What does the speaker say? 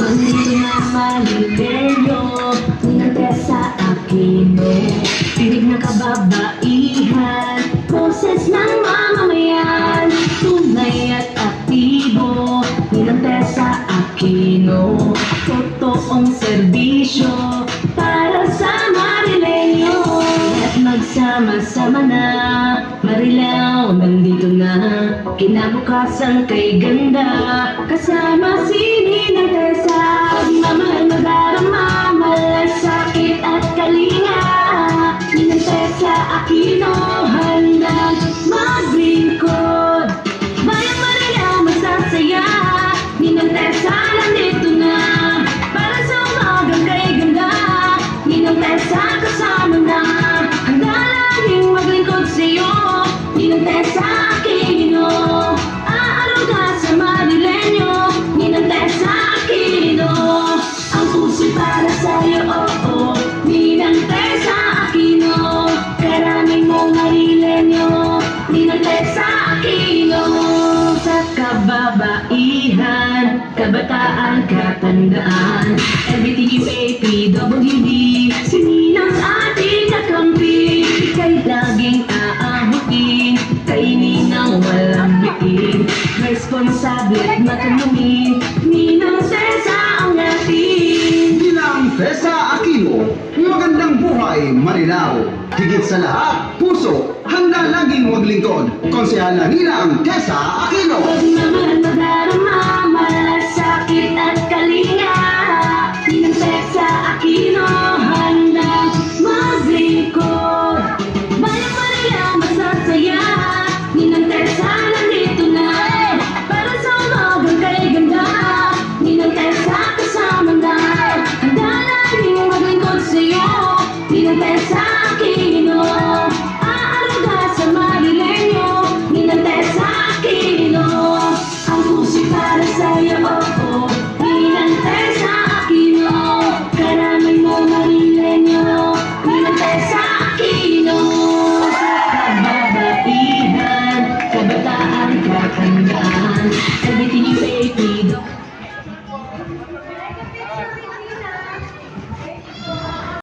Nandito na Marimelio, ninantes sa Aquino. Tinig ng kababaihan, boses ng mamamayan. Tunay at aktibo, ninantes sa Aquino. Totoong serbisyo para sa Marilenyo. At magsama-sama na, Marilao nandito na. Kinabukasan kay ganda, kasama si Ninang Tessa. Pagmamahal madarama, malasakit at kalinga. Ninang Tessa Aquino, handang maglingkod. Bayang Marilao masasaya, Ninang Tessa nandito na. Para sa umagang kay ganda, Ninang Tessa kasama na. Handa laging maglingkod sa'yo, Ninang Tessa Aquino. Aaruga sa Marilenyo, Ninang Tessa Aquino. Ang puso'y para sa'yo, oo, Ninang Tessa Aquino. Karaming mong Marilenyo, Ninang Tessa Aquino. Sa kababaihan, kabataan, katandaan, LGBTQAPWD, si Ninang ating kakampi. Ika'y laging aabutin, kay Ninang walang bitin. Responsable at matanungin, Ninang Tessa ang atin. Ninang Tessa Aquino, magandang buhay Marilao. Higit sa lahat, puso, handa laging maglingkod. Konsehal na Ninang Tessa Aquino. Pagmamahal madarama, malasakit at kalinga. Ninang Tessa Aquino, handang maglingkod. Bayang Marilao masasaya, Ninang Tessa nandito na. Para sa umagang kay ganda, Ninang Tessa kasama na. Handa laging maglingkod sa'yo, Ninang Tessa Aquino. Aaruga sa Marilenyo, Ninang Tessa Aquino. Ang puso'y para sa'yo, oo, Ninang Tessa Aquino. Karaming mo Marilenyo, Ninang Tessa Aquino. Sa kababaihan, kabataan, katandaan, LGBTQA